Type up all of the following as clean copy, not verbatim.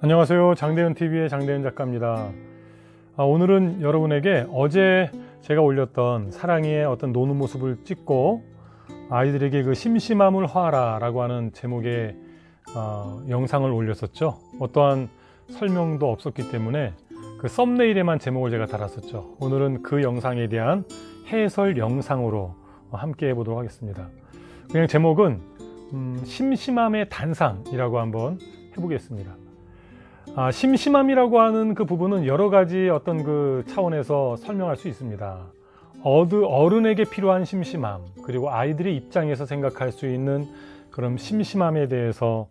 안녕하세요. 장대현TV의 장대현 작가입니다. 오늘은 여러분에게 어제 제가 올렸던 사랑이의 어떤 노는 모습을 찍고 아이들에게 그 심심함을 화하라 라고 하는 제목의 영상을 올렸었죠. 어떠한 설명도 없었기 때문에 그 썸네일에만 제목을 제가 달았었죠. 오늘은 그 영상에 대한 해설 영상으로 함께 해보도록 하겠습니다. 그냥 제목은 심심함의 단상이라고 한번 해보겠습니다. 심심함이라고 하는 그 부분은 여러 가지 어떤 그 차원에서 설명할 수 있습니다. 어른에게 필요한 심심함, 그리고 아이들의 입장에서 생각할 수 있는 그런 심심함에 대해서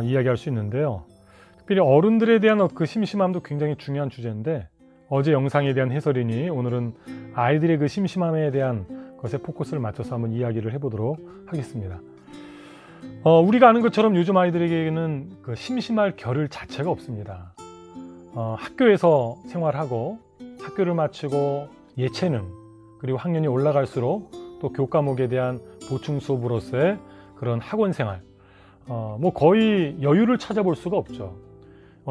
이야기할 수 있는데요. 특별히 어른들에 대한 그 심심함도 굉장히 중요한 주제인데, 어제 영상에 대한 해설이니 오늘은 아이들의 그 심심함에 대한 것에 포커스를 맞춰서 한번 이야기를 해보도록 하겠습니다. 우리가 아는 것처럼 요즘 아이들에게는 그 심심할 겨를 자체가 없습니다. 학교에서 생활하고 학교를 마치고 예체능, 그리고 학년이 올라갈수록 또 교과목에 대한 보충 수업으로서의 그런 학원 생활, 거의 여유를 찾아볼 수가 없죠.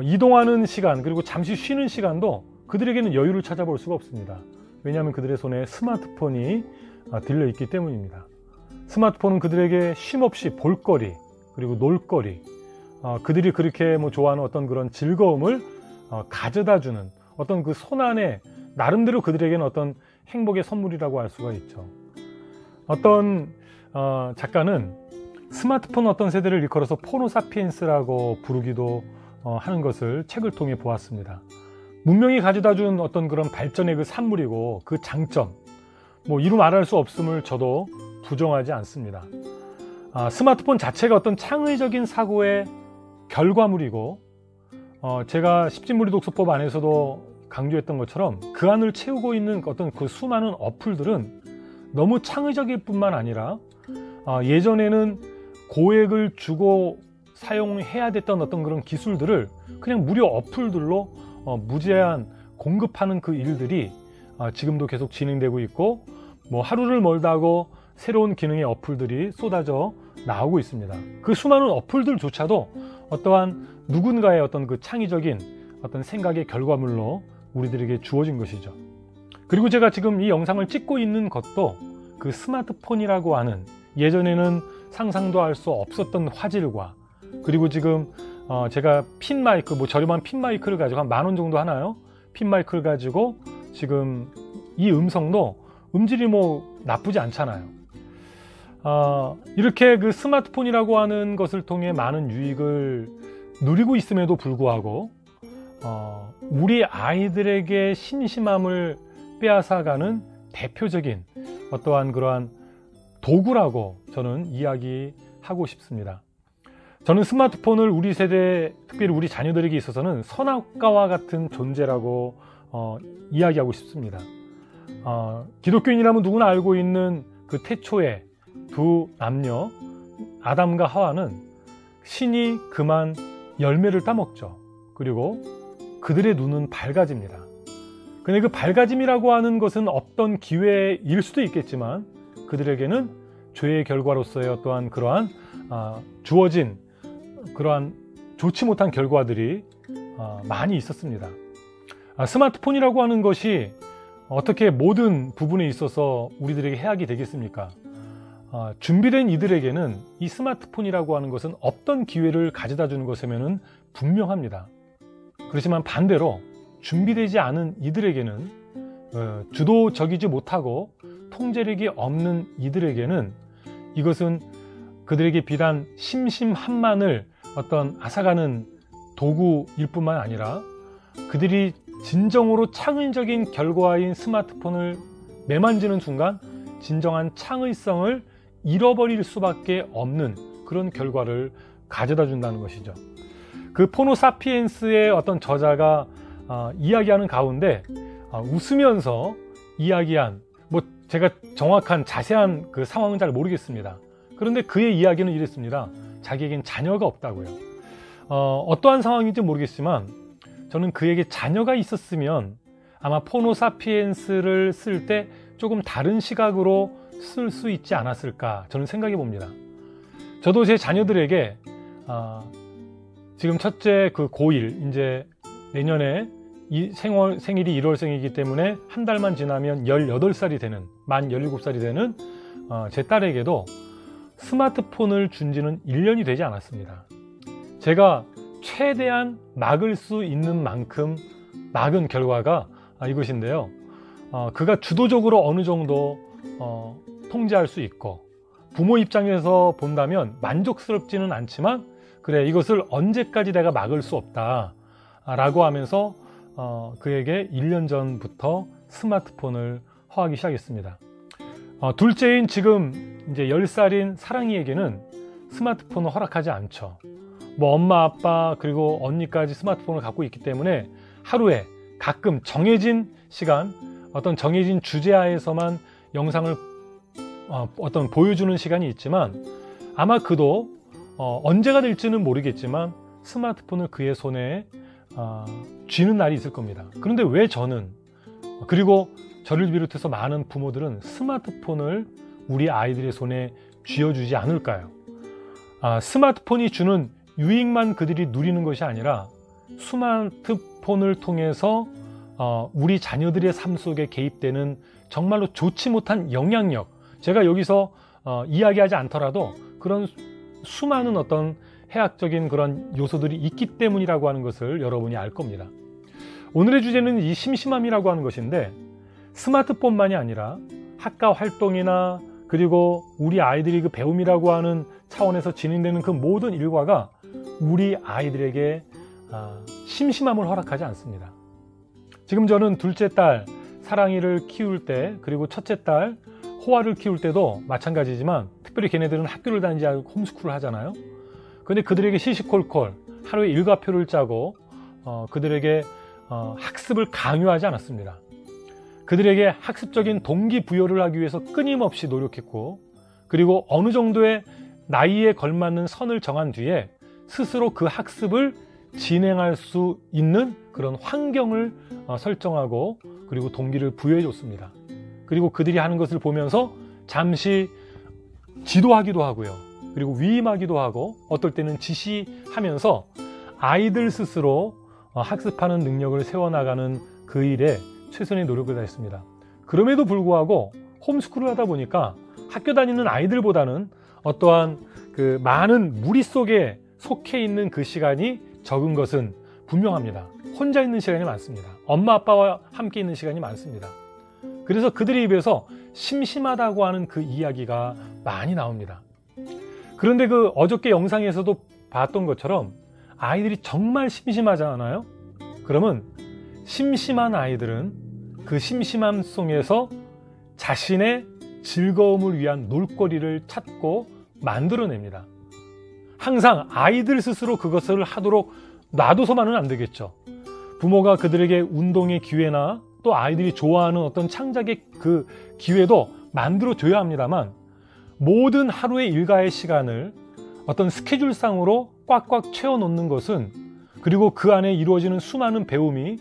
이동하는 시간, 그리고 잠시 쉬는 시간도 그들에게는 여유를 찾아볼 수가 없습니다. 왜냐하면 그들의 손에 스마트폰이 들려있기 때문입니다. 스마트폰은 그들에게 쉼없이 볼거리, 그리고 놀거리, 그들이 그렇게 좋아하는 어떤 그런 즐거움을 가져다주는 어떤 그 손안에 나름대로 그들에게는 어떤 행복의 선물이라고 할 수가 있죠. 어떤 작가는 스마트폰 어떤 세대를 일컬어서 포노사피엔스라고 부르기도 하는 것을 책을 통해 보았습니다. 문명이 가져다준 어떤 그런 발전의 그 산물이고 그 장점, 이루 말할 수 없음을 저도 부정하지 않습니다. 스마트폰 자체가 어떤 창의적인 사고의 결과물이고, 제가 십진무리 독서법 안에서도 강조했던 것처럼 그 안을 채우고 있는 어떤 그 수많은 어플들은 너무 창의적일 뿐만 아니라 예전에는 고액을 주고 사용해야 됐던 어떤 그런 기술들을 그냥 무료 어플들로 무제한 공급하는 그 일들이 지금도 계속 진행되고 있고, 하루를 멀다 하고 새로운 기능의 어플들이 쏟아져 나오고 있습니다. 그 수많은 어플들조차도 어떠한 누군가의 어떤 그 창의적인 어떤 생각의 결과물로 우리들에게 주어진 것이죠. 그리고 제가 지금 이 영상을 찍고 있는 것도 그 스마트폰이라고 하는 예전에는 상상도 할 수 없었던 화질과, 그리고 지금 제가 핀 마이크, 저렴한 핀 마이크를 가지고 한 10,000원 정도 하나요? 핀 마이크를 가지고 지금 이 음성도 음질이 나쁘지 않잖아요. 이렇게 그 스마트폰이라고 하는 것을 통해 많은 유익을 누리고 있음에도 불구하고 우리 아이들에게 심심함을 빼앗아가는 대표적인 어떠한 그러한 도구라고 저는 이야기하고 싶습니다. 저는 스마트폰을 우리 세대, 특별히 우리 자녀들에게 있어서는 선악과와 같은 존재라고 이야기하고 싶습니다. 기독교인이라면 누구나 알고 있는 그 태초의 두 남녀 아담과 하와는 신이 그만 열매를 따먹죠. 그리고 그들의 눈은 밝아집니다. 근데 그 밝아짐이라고 하는 것은 없던 기회일 수도 있겠지만 그들에게는 죄의 결과로서의 어떠한 그러한 주어진 그러한 좋지 못한 결과들이 많이 있었습니다. 스마트폰이라고 하는 것이 어떻게 모든 부분에 있어서 우리들에게 해악이 되겠습니까? 준비된 이들에게는 이 스마트폰이라고 하는 것은 없던 기회를 가져다 주는 것이면은 분명합니다. 그렇지만 반대로 준비되지 않은 이들에게는 주도적이지 못하고 통제력이 없는 이들에게는 이것은 그들에게 비단 심심함만을 어떤 앗아가는 도구일 뿐만 아니라 그들이 진정으로 창의적인 결과인 스마트폰을 매만지는 순간 진정한 창의성을 잃어버릴 수밖에 없는 그런 결과를 가져다 준다는 것이죠. 그 포노사피엔스의 어떤 저자가 이야기하는 가운데 웃으면서 이야기한, 제가 정확한 자세한 그 상황은 잘 모르겠습니다. 그런데 그의 이야기는 이랬습니다. 자기에겐 자녀가 없다고요. 어떠한 상황인지 모르겠지만 저는 그에게 자녀가 있었으면 아마 포노사피엔스를 쓸 때 조금 다른 시각으로 쓸 수 있지 않았을까 저는 생각해 봅니다. 저도 제 자녀들에게 지금 첫째 그 고1, 이제 내년에 생일이 1월생이기 때문에 한 달만 지나면 18살이 되는, 만 17살이 되는 제 딸에게도 스마트폰을 준 지는 1년이 되지 않았습니다. 제가 최대한 막을 수 있는 만큼 막은 결과가 이것인데요. 그가 주도적으로 어느 정도 통제할 수 있고, 부모 입장에서 본다면 만족스럽지는 않지만, 그래, 이것을 언제까지 내가 막을 수 없다 라고 하면서 그에게 1년 전부터 스마트폰을 허하기 시작했습니다. 둘째인 지금 이제 10살인 사랑이에게는 스마트폰을 허락하지 않죠. 뭐 엄마, 아빠, 그리고 언니까지 스마트폰을 갖고 있기 때문에 하루에 가끔 정해진 시간, 어떤 정해진 주제하에서만 영상을 어떤 보여주는 시간이 있지만, 아마 그도 언제가 될지는 모르겠지만 스마트폰을 그의 손에 쥐는 날이 있을 겁니다. 그런데 왜 저는, 그리고 저를 비롯해서 많은 부모들은 스마트폰을 우리 아이들의 손에 쥐어주지 않을까요? 스마트폰이 주는 유익만 그들이 누리는 것이 아니라 스마트폰을 통해서 우리 자녀들의 삶 속에 개입되는 정말로 좋지 못한 영향력, 제가 여기서 이야기하지 않더라도 그런 수많은 어떤 해학적인 그런 요소들이 있기 때문이라고 하는 것을 여러분이 알 겁니다. 오늘의 주제는 이 심심함이라고 하는 것인데, 스마트폰만이 아니라 학과 활동이나 그리고 우리 아이들이 그 배움이라고 하는 차원에서 진행되는 그 모든 일과가 우리 아이들에게 심심함을 허락하지 않습니다. 지금 저는 둘째 딸 사랑이를 키울 때, 그리고 첫째 딸 호아를 키울 때도 마찬가지지만, 특별히 걔네들은 학교를 다니지 않고 홈스쿨을 하잖아요. 근데 그들에게 시시콜콜 하루에 일과표를 짜고 그들에게 학습을 강요하지 않았습니다. 그들에게 학습적인 동기부여를 하기 위해서 끊임없이 노력했고, 그리고 어느 정도의 나이에 걸맞는 선을 정한 뒤에 스스로 그 학습을 진행할 수 있는 그런 환경을 설정하고, 그리고 동기를 부여해 줬습니다. 그리고 그들이 하는 것을 보면서 잠시 지도하기도 하고요. 그리고 위임하기도 하고, 어떨 때는 지시하면서 아이들 스스로 학습하는 능력을 세워나가는 그 일에 최선의 노력을 다했습니다. 그럼에도 불구하고 홈스쿨을 하다 보니까 학교 다니는 아이들보다는 어떠한 그 많은 무리 속에 속해 있는 그 시간이 적은 것은 분명합니다. 혼자 있는 시간이 많습니다. 엄마 아빠와 함께 있는 시간이 많습니다. 그래서 그들의 입에서 심심하다고 하는 그 이야기가 많이 나옵니다. 그런데 그 어저께 영상에서도 봤던 것처럼 아이들이 정말 심심하잖아요. 그러면 심심한 아이들은 그 심심함 속에서 자신의 즐거움을 위한 놀거리를 찾고 만들어냅니다. 항상 아이들 스스로 그것을 하도록 놔둬서만은 안 되겠죠. 부모가 그들에게 운동의 기회나 또 아이들이 좋아하는 어떤 창작의 그 기회도 만들어줘야 합니다만, 모든 하루의 일과의 시간을 어떤 스케줄상으로 꽉꽉 채워놓는 것은, 그리고 그 안에 이루어지는 수많은 배움이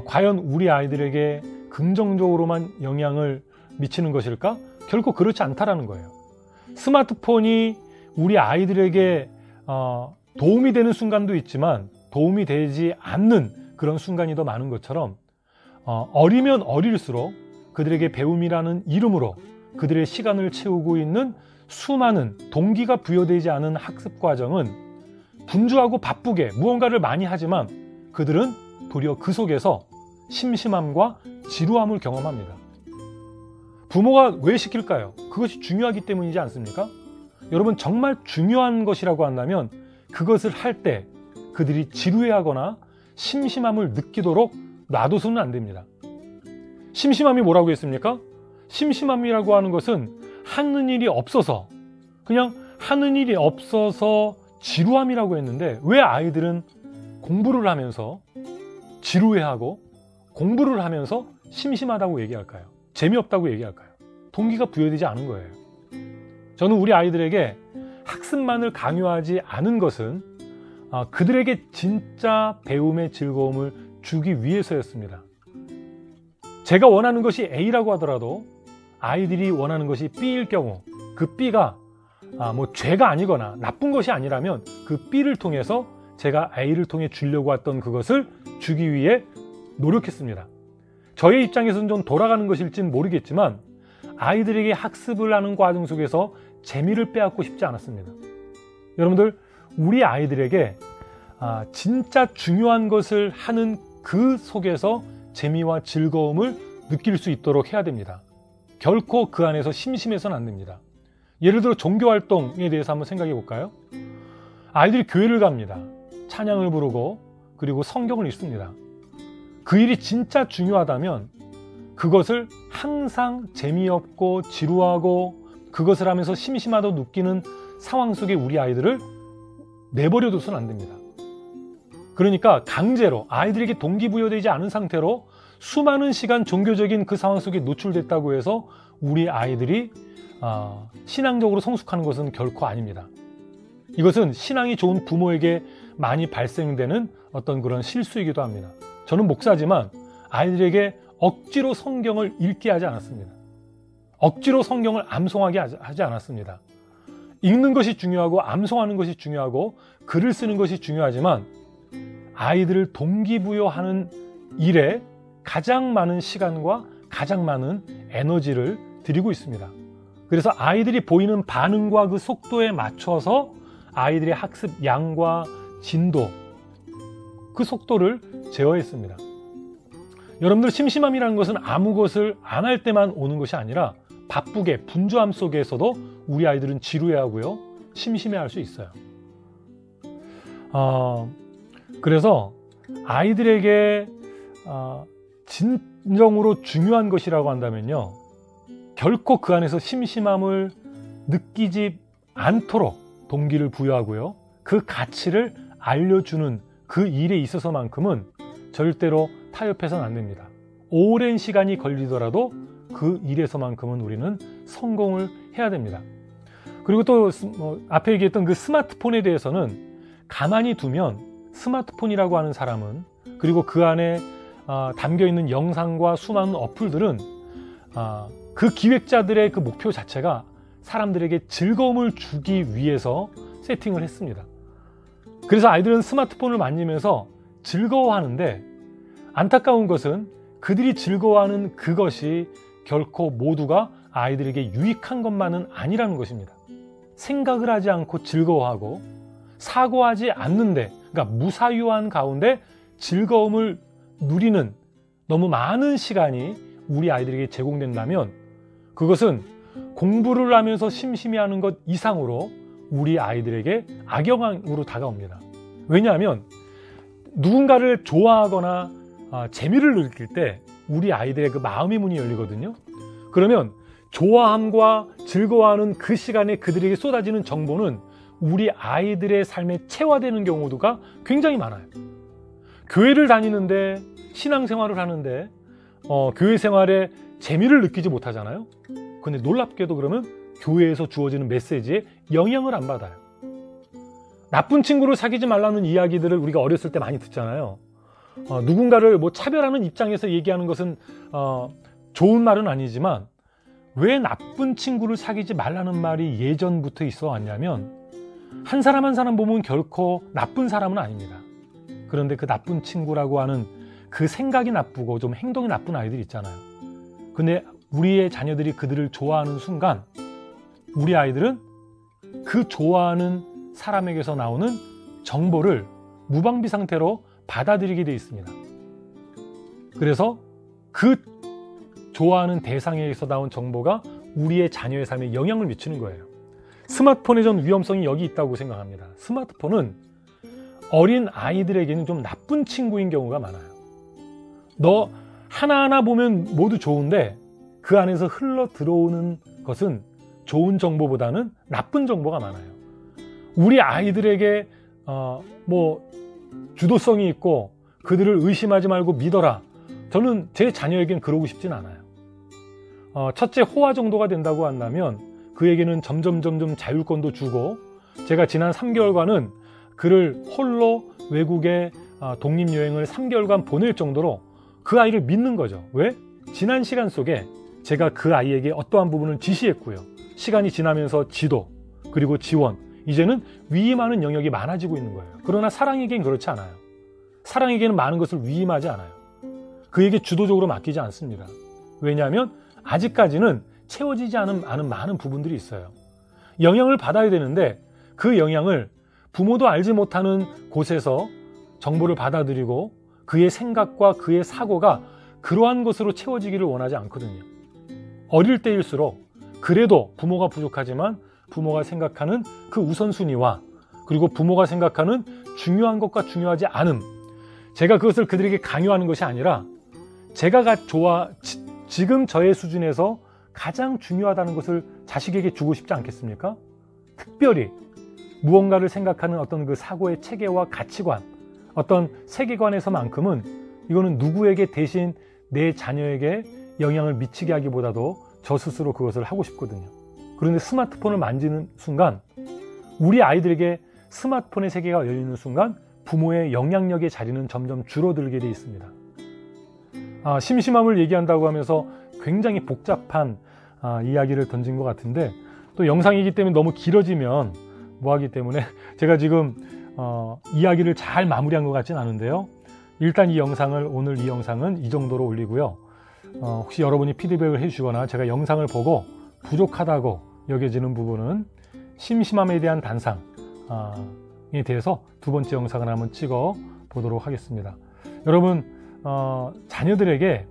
과연 우리 아이들에게 긍정적으로만 영향을 미치는 것일까? 결코 그렇지 않다라는 거예요. 스마트폰이 우리 아이들에게 도움이 되는 순간도 있지만 도움이 되지 않는 그런 순간이 더 많은 것처럼, 어리면 어릴수록 그들에게 배움이라는 이름으로 그들의 시간을 채우고 있는 수많은 동기가 부여되지 않은 학습 과정은 분주하고 바쁘게 무언가를 많이 하지만 그들은 도리어 그 속에서 심심함과 지루함을 경험합니다. 부모가 왜 시킬까요? 그것이 중요하기 때문이지 않습니까? 여러분, 정말 중요한 것이라고 한다면 그것을 할 때 그들이 지루해하거나 심심함을 느끼도록 놔둬서는 안 됩니다. 심심함이 뭐라고 했습니까? 심심함이라고 하는 것은 하는 일이 없어서, 그냥 하는 일이 없어서 지루함이라고 했는데, 왜 아이들은 공부를 하면서 지루해하고 공부를 하면서 심심하다고 얘기할까요? 재미없다고 얘기할까요? 동기가 부여되지 않은 거예요. 저는 우리 아이들에게 학습만을 강요하지 않은 것은 그들에게 진짜 배움의 즐거움을 주기 위해서였습니다. 제가 원하는 것이 A라고 하더라도 아이들이 원하는 것이 B일 경우, 그 B가 뭐 죄가 아니거나 나쁜 것이 아니라면 그 B를 통해서 제가 A를 통해 주려고 했던 그것을 주기 위해 노력했습니다. 저의 입장에서는 좀 돌아가는 것일진 모르겠지만 아이들에게 학습을 하는 과정 속에서 재미를 빼앗고 싶지 않았습니다. 여러분들, 우리 아이들에게 진짜 중요한 것을 하는 그 속에서 재미와 즐거움을 느낄 수 있도록 해야 됩니다. 결코 그 안에서 심심해서는 안 됩니다. 예를 들어 종교활동에 대해서 한번 생각해 볼까요? 아이들이 교회를 갑니다. 찬양을 부르고 그리고 성경을 읽습니다. 그 일이 진짜 중요하다면 그것을 항상 재미없고 지루하고 그것을 하면서 심심하다고 느끼는 상황 속에 우리 아이들을 내버려 둬서는 안 됩니다. 그러니까 강제로 아이들에게 동기부여되지 않은 상태로 수많은 시간 종교적인 그 상황 속에 노출됐다고 해서 우리 아이들이 신앙적으로 성숙하는 것은 결코 아닙니다. 이것은 신앙이 좋은 부모에게 많이 발생되는 어떤 그런 실수이기도 합니다. 저는 목사지만 아이들에게 억지로 성경을 읽게 하지 않았습니다. 억지로 성경을 암송하게 하지 않았습니다. 읽는 것이 중요하고 암송하는 것이 중요하고 글을 쓰는 것이 중요하지만 아이들을 동기부여하는 일에 가장 많은 시간과 가장 많은 에너지를 들이고 있습니다. 그래서 아이들이 보이는 반응과 그 속도에 맞춰서 아이들의 학습 양과 진도, 그 속도를 제어했습니다. 여러분들, 심심함이라는 것은 아무 것을 안 할 때만 오는 것이 아니라 바쁘게 분주함 속에서도 우리 아이들은 지루해하고요, 심심해할 수 있어요. 그래서 아이들에게 진정으로 중요한 것이라고 한다면요, 결코 그 안에서 심심함을 느끼지 않도록 동기를 부여하고요, 그 가치를 알려주는 그 일에 있어서만큼은 절대로 타협해서는 안 됩니다. 오랜 시간이 걸리더라도 그 일에서만큼은 우리는 성공을 해야 됩니다. 그리고 또 앞에 얘기했던 그 스마트폰에 대해서는 가만히 두면 스마트폰이라고 하는 사람은, 그리고 그 안에 담겨있는 영상과 수많은 어플들은 그 기획자들의 그 목표 자체가 사람들에게 즐거움을 주기 위해서 세팅을 했습니다. 그래서 아이들은 스마트폰을 만지면서 즐거워하는데, 안타까운 것은 그들이 즐거워하는 그것이 결코 모두가 아이들에게 유익한 것만은 아니라는 것입니다. 생각을 하지 않고 즐거워하고 사고하지 않는데, 그러니까 무사유한 가운데 즐거움을 누리는 너무 많은 시간이 우리 아이들에게 제공된다면 그것은 공부를 하면서 심심해하는 것 이상으로 우리 아이들에게 악영향으로 다가옵니다. 왜냐하면 누군가를 좋아하거나 재미를 느낄 때 우리 아이들의 그 마음의 문이 열리거든요. 그러면 좋아함과 즐거워하는 그 시간에 그들에게 쏟아지는 정보는 우리 아이들의 삶에 체화되는 경우가 굉장히 많아요. 교회를 다니는데, 신앙생활을 하는데 교회 생활에 재미를 느끼지 못하잖아요. 근데 놀랍게도 그러면 교회에서 주어지는 메시지에 영향을 안 받아요. 나쁜 친구를 사귀지 말라는 이야기들을 우리가 어렸을 때 많이 듣잖아요. 누군가를 차별하는 입장에서 얘기하는 것은 좋은 말은 아니지만, 왜 나쁜 친구를 사귀지 말라는 말이 예전부터 있어 왔냐면, 한 사람 한 사람 보면 결코 나쁜 사람은 아닙니다. 그런데 그 나쁜 친구라고 하는 그 생각이 나쁘고 좀 행동이 나쁜 아이들이 있잖아요. 근데 우리의 자녀들이 그들을 좋아하는 순간 우리 아이들은 그 좋아하는 사람에게서 나오는 정보를 무방비 상태로 받아들이게 되어 있습니다. 그래서 그 좋아하는 대상에게서 나온 정보가 우리의 자녀의 삶에 영향을 미치는 거예요. 스마트폰의 전 위험성이 여기 있다고 생각합니다. 스마트폰은 어린 아이들에게는 좀 나쁜 친구인 경우가 많아요. 너 하나하나 보면 모두 좋은데 그 안에서 흘러 들어오는 것은 좋은 정보보다는 나쁜 정보가 많아요. 우리 아이들에게 주도성이 있고 그들을 의심하지 말고 믿어라. 저는 제 자녀에겐 그러고 싶진 않아요. 첫째, 호화 정도가 된다고 한다면 그에게는 점점 자율권도 주고, 제가 지난 3개월간은 그를 홀로 외국에 독립여행을 3개월간 보낼 정도로 그 아이를 믿는 거죠. 왜? 지난 시간 속에 제가 그 아이에게 어떠한 부분을 지시했고요. 시간이 지나면서 지도, 그리고 지원, 이제는 위임하는 영역이 많아지고 있는 거예요. 그러나 사랑에겐 그렇지 않아요. 사랑에게는 많은 것을 위임하지 않아요. 그에게 주도적으로 맡기지 않습니다. 왜냐하면 아직까지는 채워지지 않은 많은 부분들이 있어요. 영향을 받아야 되는데 그 영향을 부모도 알지 못하는 곳에서 정보를 받아들이고 그의 생각과 그의 사고가 그러한 것으로 채워지기를 원하지 않거든요. 어릴 때일수록 그래도 부모가 부족하지만 부모가 생각하는 그 우선순위와 그리고 부모가 생각하는 중요한 것과 중요하지 않음, 제가 그것을 그들에게 강요하는 것이 아니라 제가 지금 저의 수준에서 가장 중요하다는 것을 자식에게 주고 싶지 않겠습니까? 특별히 무언가를 생각하는 어떤 그 사고의 체계와 가치관, 어떤 세계관에서만큼은 이거는 누구에게 대신 내 자녀에게 영향을 미치게 하기보다도 저 스스로 그것을 하고 싶거든요. 그런데 스마트폰을 만지는 순간, 우리 아이들에게 스마트폰의 세계가 열리는 순간 부모의 영향력의 자리는 점점 줄어들게 돼 있습니다. 심심함을 얘기한다고 하면서 굉장히 복잡한 이야기를 던진 것 같은데, 또 영상이기 때문에 너무 길어지면 뭐하기 때문에 제가 지금 이야기를 잘 마무리한 것 같진 않은데요. 일단 오늘 이 영상은 이 정도로 올리고요. 혹시 여러분이 피드백을 해주시거나 제가 영상을 보고 부족하다고 여겨지는 부분은 심심함에 대한 단상에 대해서 두 번째 영상을 한번 찍어 보도록 하겠습니다. 여러분, 자녀들에게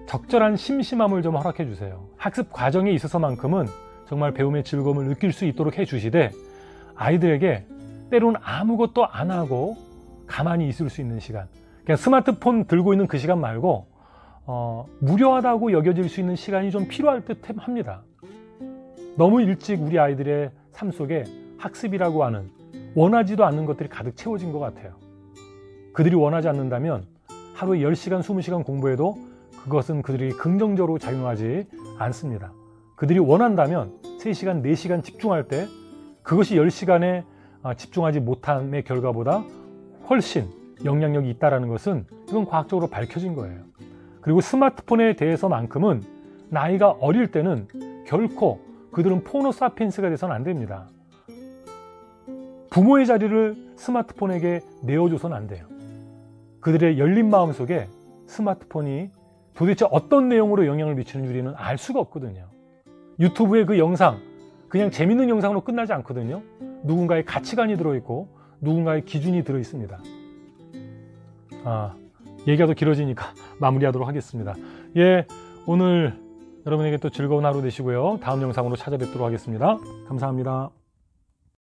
적절한 심심함을 좀 허락해 주세요. 학습 과정에 있어서만큼은 정말 배움의 즐거움을 느낄 수 있도록 해 주시되, 아이들에게 때로는 아무것도 안 하고 가만히 있을 수 있는 시간, 그냥 스마트폰 들고 있는 그 시간 말고 무료하다고 여겨질 수 있는 시간이 좀 필요할 듯 합니다. 너무 일찍 우리 아이들의 삶 속에 학습이라고 하는 원하지도 않는 것들이 가득 채워진 것 같아요. 그들이 원하지 않는다면 하루에 10시간, 20시간 공부해도 그것은 그들이 긍정적으로 작용하지 않습니다. 그들이 원한다면 3시간, 4시간 집중할 때 그것이 10시간에 집중하지 못함의 결과보다 훨씬 영향력이 있다는 것은 이건 과학적으로 밝혀진 거예요. 그리고 스마트폰에 대해서만큼은 나이가 어릴 때는 결코 그들은 포노사피엔스가 돼서는 안 됩니다. 부모의 자리를 스마트폰에게 내어줘서는 안 돼요. 그들의 열린 마음 속에 스마트폰이 도대체 어떤 내용으로 영향을 미치는지 우리는 알 수가 없거든요. 유튜브의 그 영상, 그냥 재밌는 영상으로 끝나지 않거든요. 누군가의 가치관이 들어있고 누군가의 기준이 들어있습니다. 얘기가 더 길어지니까 마무리하도록 하겠습니다. 오늘 여러분에게 또 즐거운 하루 되시고요. 다음 영상으로 찾아뵙도록 하겠습니다. 감사합니다.